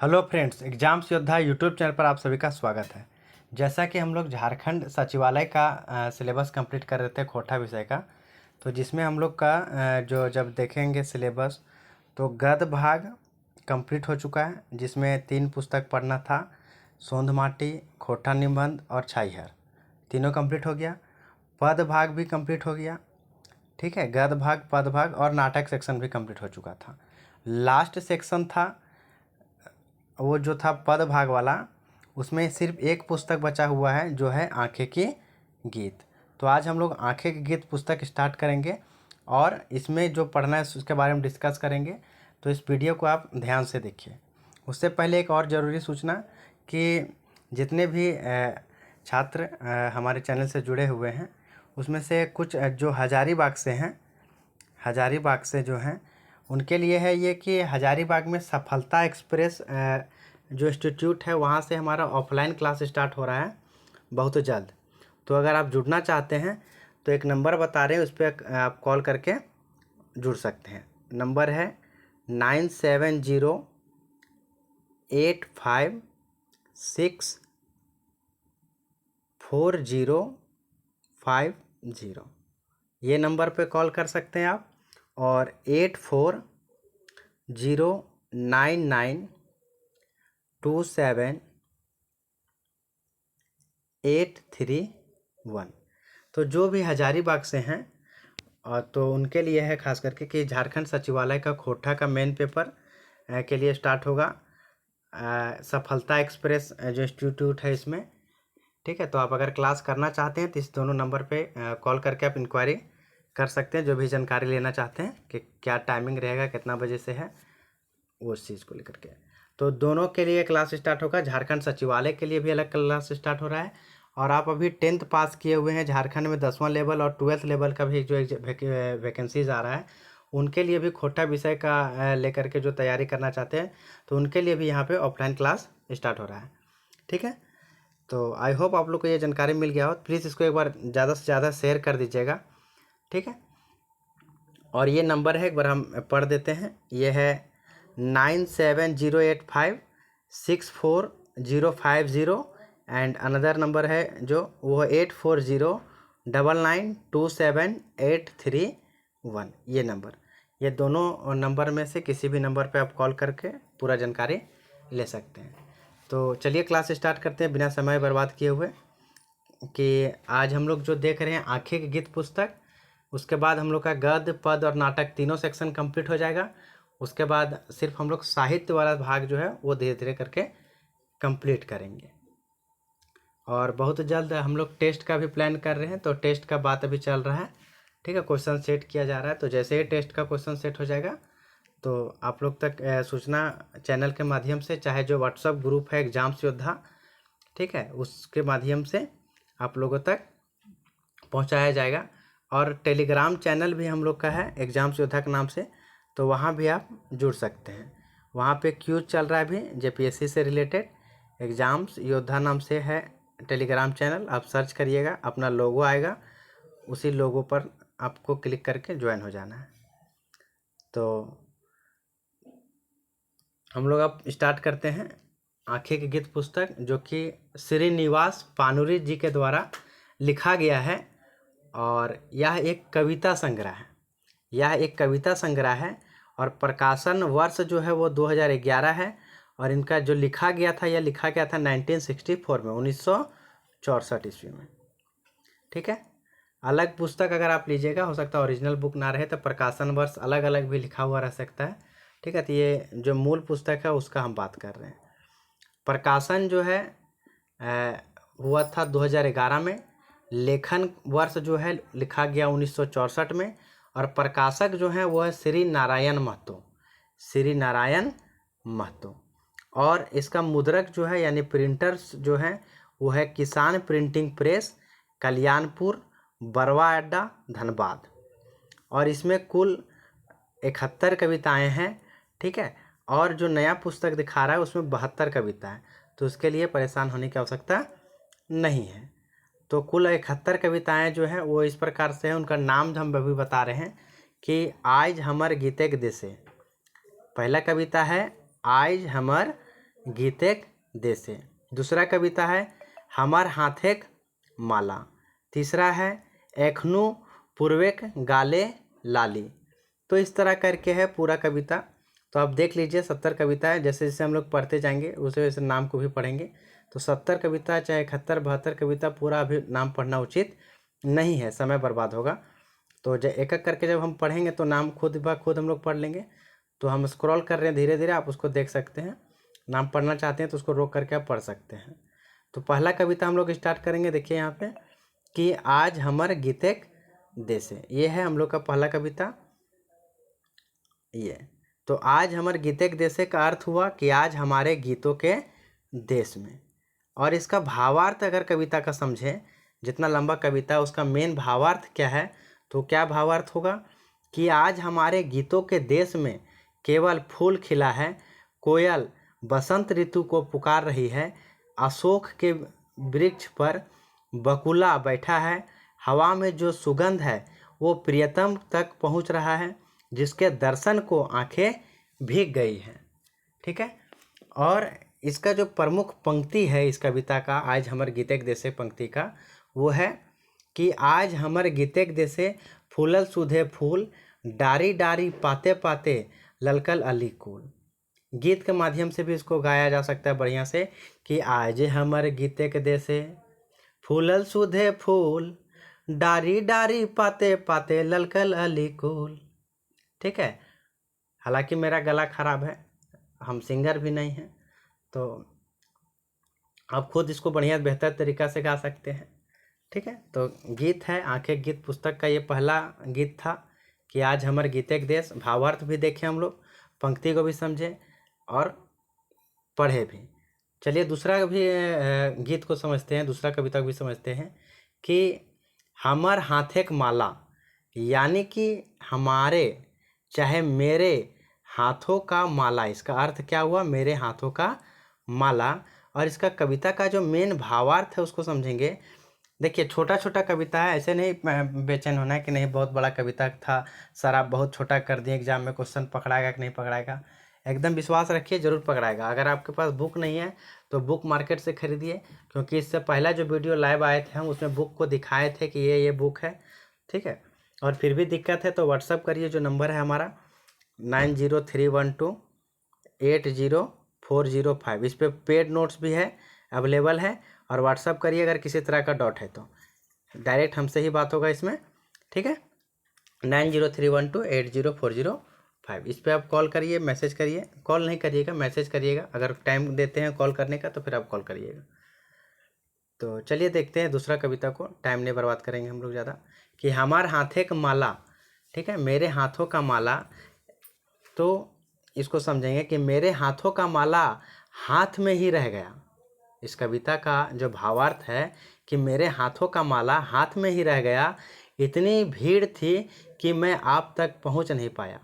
Hello friends, exams योद्धा YouTube channel पर आप सभी का स्वागत है। जैसा कि हम लोग झारखंड सचिवालय का सिलेबस कंप्लीट कर रहे थे खोटा विषय का, तो जिसमें हम लोग का जो जब देखेंगे सिलेबस तो गद्य भाग कंप्लीट हो चुका है, जिसमें 3 पुस्तक पढ़ना था। सोंध माटी, खोटा निबंध और छाईहर तीनों कंप्लीट हो गया। पद भाग भी कंप्लीट हो गया। ठीक है, गद्य भाग, पद भाग और नाटक सेक्शन भी कंप्लीट हो चुका था। लास्ट सेक्शन था वो जो था पद भाग वाला, उसमें सिर्फ एक पुस्तक बचा हुआ है जो है आंखें की गीत। तो आज हम लोग आंखें की गीत पुस्तक स्टार्ट करेंगे और इसमें जो पढ़ना है उसके बारे में डिस्कस करेंगे। तो इस वीडियो को आप ध्यान से देखिए। उससे पहले एक और ज़रूरी सूचना कि जितने भी छात्र हमारे चैनल से जुड़े हुए हैं उसमें से कुछ जो हजारीबाग से हैं, हजारीबाग से जो हैं उनके लिए है ये कि हजारीबाग में सफलता एक्सप्रेस जो इंस्टीट्यूट है वहाँ से हमारा ऑफलाइन क्लास स्टार्ट हो रहा है बहुत जल्द। तो अगर आप जुड़ना चाहते हैं तो एक नंबर बता रहे हैं, उस पर आप कॉल करके जुड़ सकते हैं। नंबर है 9708564050। ये नंबर पे कॉल कर सकते हैं आप, और 8409927831। तो जो भी हजारीबाग से हैं और तो उनके लिए है खास करके कि झारखंड सचिवालय का खोटा का मेन पेपर के लिए स्टार्ट होगा सफलता एक्सप्रेस जो इंस्टीट्यूट है इसमें। ठीक है, तो आप अगर क्लास करना चाहते हैं तो इस दोनों नंबर पे कॉल करके आप इंक्वायरी कर सकते हैं, जो भी जानकारी लेना चाहते हैं कि क्या टाइमिंग रहेगा, कितना बजे से है, उस चीज़ को लेकर के। तो दोनों के लिए क्लास स्टार्ट होगा। झारखंड सचिवालय के लिए भी अलग क्लास स्टार्ट हो रहा है, और आप अभी 10th पास किए हुए हैं, झारखंड में 10वां लेवल और 12th लेवल का भी जो वैकेंसीज आ रहा है उनके लिए भी खोटा विषय का लेकर के जो तैयारी करना चाहते हैं तो उनके लिए भी यहाँ पे ऑफलाइन क्लास स्टार्ट हो रहा है। ठीक है, तो आई होप आप लोग को ये जानकारी मिल गया हो। प्लीज़ इसको एक बार ज़्यादा से ज़्यादा शेयर कर दीजिएगा। ठीक है, और ये नंबर है, एक बार हम पढ़ देते हैं। ये है 9708564050, एंड अनदर नंबर है जो वो 8409927831। ये नंबर, ये दोनों नंबर में से किसी भी नंबर पे आप कॉल करके पूरा जानकारी ले सकते हैं। तो चलिए क्लास स्टार्ट करते हैं बिना समय बर्बाद किए हुए। कि आज हम लोग जो देख रहे हैं आंखें की गीत पुस्तक, उसके बाद हम लोग का गद्य, पद और नाटक तीनों सेक्शन कंप्लीट हो जाएगा। उसके बाद सिर्फ हम लोग साहित्य वाला भाग जो है वो धीरे धीरे करके कंप्लीट करेंगे। और बहुत जल्द हम लोग टेस्ट का भी प्लान कर रहे हैं, तो टेस्ट का बात अभी चल रहा है। ठीक है, क्वेश्चन सेट किया जा रहा है, तो जैसे ही टेस्ट का क्वेश्चन सेट हो जाएगा तो आप लोग तक सूचना चैनल के माध्यम से, चाहे जो व्हाट्सअप ग्रुप है एग्जाम्स योद्धा, ठीक है, उसके माध्यम से आप लोगों तक पहुंचाया जाएगा। और टेलीग्राम चैनल भी हम लोग का है एग्जाम्स योद्धा के नाम से, तो वहाँ भी आप जुड़ सकते हैं। वहाँ पे क्यूज चल रहा है अभी जेपीएससी से रिलेटेड, एग्जाम्स योद्धा नाम से है टेलीग्राम चैनल। आप सर्च करिएगा, अपना लोगो आएगा, उसी लोगो पर आपको क्लिक करके ज्वाइन हो जाना है। तो हम लोग अब स्टार्ट करते हैं आंखें की गीत पुस्तक, जो कि श्रीनिवास पानुरी जी के द्वारा लिखा गया है। और यह एक कविता संग्रह है, यह एक कविता संग्रह है, और प्रकाशन वर्ष जो है वो 2011 है। और इनका जो लिखा गया था, यह लिखा गया था 1964 में, 1964 ईस्वी में। ठीक है, अलग पुस्तक अगर आप लीजिएगा, हो सकता है ओरिजिनल बुक ना रहे तो प्रकाशन वर्ष अलग अलग भी लिखा हुआ रह सकता है। ठीक है, तो ये जो मूल पुस्तक है उसका हम बात कर रहे हैं। प्रकाशन जो है हुआ था 2011 में। लेखन वर्ष जो है लिखा गया 1964 में। और प्रकाशक जो है वो है श्री नारायण महतो, श्री नारायण महतो। और इसका मुद्रक जो है यानी प्रिंटर्स जो है वो है किसान प्रिंटिंग प्रेस, कल्याणपुर, बरवा अड्डा, धनबाद। और इसमें कुल 71 कविताएं हैं। ठीक है, और जो नया पुस्तक दिखा रहा है उसमें 72 कविताएं, तो उसके लिए परेशान होने की आवश्यकता नहीं है। तो कुल 71 कविताएं जो हैं वो इस प्रकार से हैं। उनका नाम हम अभी बता रहे हैं कि आज हमर गीतेक देशे। पहला कविता है आज हमर गीतेक देसे। दूसरा कविता है हमार हाथेक माला। तीसरा है एखनु पूर्वेक गाले लाली। तो इस तरह करके है पूरा कविता। तो आप देख लीजिए 70 कविता है, जैसे जैसे हम लोग पढ़ते जाएंगे उसे वैसे नाम को भी पढ़ेंगे। तो 70 कविता चाहे 71 72 कविता पूरा अभी नाम पढ़ना उचित नहीं है, समय बर्बाद होगा। तो जब एक एक करके जब हम पढ़ेंगे तो नाम खुद ब खुद हम लोग पढ़ लेंगे। तो हम स्क्रॉल कर रहे हैं धीरे धीरे, आप उसको देख सकते हैं। नाम पढ़ना चाहते हैं तो उसको रोक करके आप पढ़ सकते हैं। तो पहला कविता हम लोग स्टार्ट करेंगे। देखिए यहाँ पे कि आज हमर गीतेक देसे, ये है हम लोग का पहला कविता। ये तो आज हमर गीतेक देसे का अर्थ हुआ कि आज हमारे गीतों के देश में। और इसका भावार्थ अगर कविता का समझें, जितना लंबा कविता है उसका मेन भावार्थ क्या है, तो क्या भावार्थ होगा कि आज हमारे गीतों के देश में केवल फूल खिला है, कोयल बसंत ऋतु को पुकार रही है, अशोक के वृक्ष पर बकुला बैठा है, हवा में जो सुगंध है वो प्रियतम तक पहुंच रहा है, जिसके दर्शन को आंखें भीग गई हैं। ठीक है। और इसका जो प्रमुख पंक्ति है इस कविता का, आज हमर गीतेक देसे पंक्ति का, वो है कि आज हमर गीतेक देसे फूलल सुधे फूल, डारी डारी पाते पाते ललकल अली कुल। गीत के माध्यम से भी इसको गाया जा सकता है बढ़िया से कि आज हमर गीतेक देसे फूलल सुधे फूल, डारी डारी पाते पाते ललकल अली कुल। ठीक है। हालांकि मेरा गला खराब है, हम सिंगर भी नहीं हैं, तो आप खुद इसको बढ़िया बेहतर तरीक़ा से गा सकते हैं। ठीक है। तो गीत है आंखें गीत पुस्तक का ये पहला गीत था कि आज हमर गीतेक देश। भावार्थ भी देखें हम लोग, पंक्ति को भी समझें और पढ़े भी। चलिए दूसरा भी गीत को समझते हैं, दूसरा कविता को भी समझते हैं कि हमर हाथेक माला, यानी कि हमारे चाहे मेरे हाथों का माला। इसका अर्थ क्या हुआ, मेरे हाथों का माला। और इसका कविता का जो मेन भावार्थ है उसको समझेंगे। देखिए छोटा छोटा कविता है, ऐसे नहीं बेचैन होना है कि नहीं बहुत बड़ा कविता था सर आप बहुत छोटा कर दिए, एग्जाम में क्वेश्चन पकड़ाएगा कि नहीं पकड़ाएगा। एकदम विश्वास रखिए ज़रूर पकड़ाएगा। अगर आपके पास बुक नहीं है तो बुक मार्केट से खरीदिए, क्योंकि इससे पहला जो वीडियो लाइव आए थे हम उसमें बुक को दिखाए थे कि ये बुक है। ठीक है। और फिर भी दिक्कत है तो व्हाट्सअप करिए, जो नंबर है हमारा 9031280405। इस पर पेड नोट्स भी है, अवेलेबल है। और व्हाट्सअप करिए अगर किसी तरह का डाउट है तो डायरेक्ट हमसे ही बात होगा इसमें। ठीक है। 9031280405 इस पर आप कॉल करिए, मैसेज करिए। कॉल नहीं करिएगा, मैसेज करिएगा। अगर टाइम देते हैं कॉल करने का तो फिर आप कॉल करिएगा। तो चलिए देखते हैं दूसरा कविता को, टाइम नहीं बर्बाद करेंगे हम लोग ज़्यादा। कि हमार हाथे का माला। ठीक है। मेरे हाथों का माला, तो इसको समझेंगे कि मेरे हाथों का माला हाथ में ही रह गया। इस कविता का जो भावार्थ है कि मेरे हाथों का माला हाथ में ही रह गया, इतनी भीड़ थी कि मैं आप तक पहुंच नहीं पाया।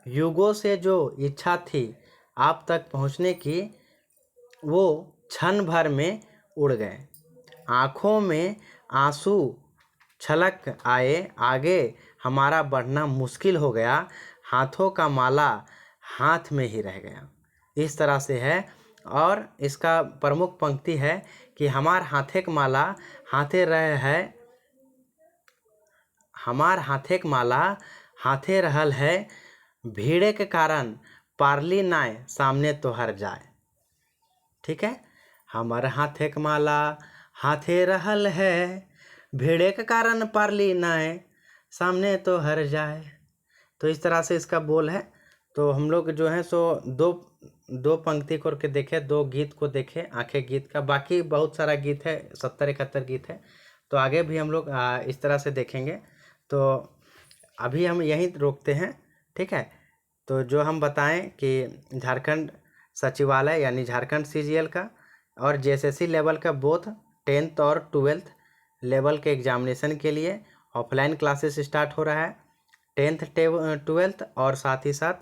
युगों से जो इच्छा थी आप तक पहुंचने की, वो क्षण भर में उड़ गए। आँखों में आंसू छलक आए, आगे हमारा बढ़ना मुश्किल हो गया, हाथों का माला हाथ में ही रह गया। इस तरह से है। और इसका प्रमुख पंक्ति है कि हमार हाथेक माला हाथे रह है, हमार हाथेक माला हाथे रहल है, भीड़े के कारण पारली नाय सामने तो हर जाए। ठीक है। हमार हाथेक माला हाथे रहल है, भीड़े के कारण पारली नाय सामने तो हर जाए। तो इस तरह से इसका बोल है। तो हम लोग जो है सो दो पंक्ति करके देखे, दो गीत को देखे, आंखें गीत का। बाकी बहुत सारा गीत है, 70-71 गीत है, तो आगे भी हम लोग इस तरह से देखेंगे। तो अभी हम यहीं रोकते हैं। ठीक है। तो जो हम बताएं कि झारखंड सचिवालय यानी झारखंड CGL का और JSSC लेवल का बोथ 10th और 12th लेवल के एग्जामिनेशन के लिए ऑफलाइन क्लासेस स्टार्ट हो रहा है, 10th 12th और साथ ही साथ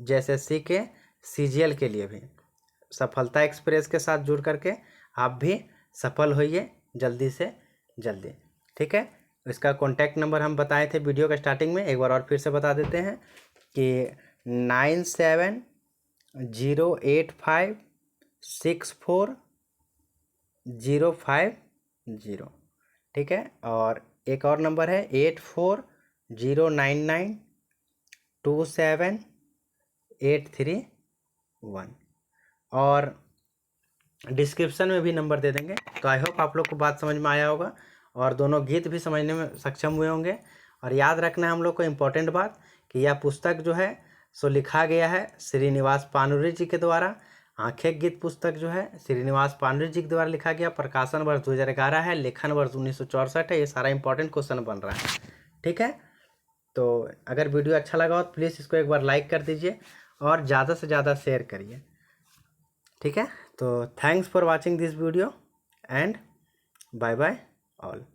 JSSC के CGL के लिए भी। सफलता एक्सप्रेस के साथ जुड़ करके आप भी सफल होइए जल्दी से जल्दी। ठीक है। इसका कॉन्टैक्ट नंबर हम बताए थे वीडियो के स्टार्टिंग में, एक बार और फिर से बता देते हैं कि 970853 6405 ठीक है। और एक और नंबर है 8409927831 और डिस्क्रिप्शन में भी नंबर दे देंगे। तो आई होप आप लोग को बात समझ में आया होगा और दोनों गीत भी समझने में सक्षम हुए होंगे। और याद रखना है हम लोग को इम्पोर्टेंट बात कि यह पुस्तक जो है सो लिखा गया है श्रीनिवास पानुरी जी के द्वारा। आंखें गीत पुस्तक जो है श्रीनिवास पानुरी जी के द्वारा लिखा गया। प्रकाशन वर्ष 2011 है, लेखन वर्ष 1964 है। ये सारा इंपॉर्टेंट क्वेश्चन बन रहा है, ठीक है। तो अगर वीडियो अच्छा लगा हो तो प्लीज़ इसको एक बार लाइक कर दीजिए और ज़्यादा से ज़्यादा शेयर करिए, ठीक है। तो thanks for watching this video and bye bye all.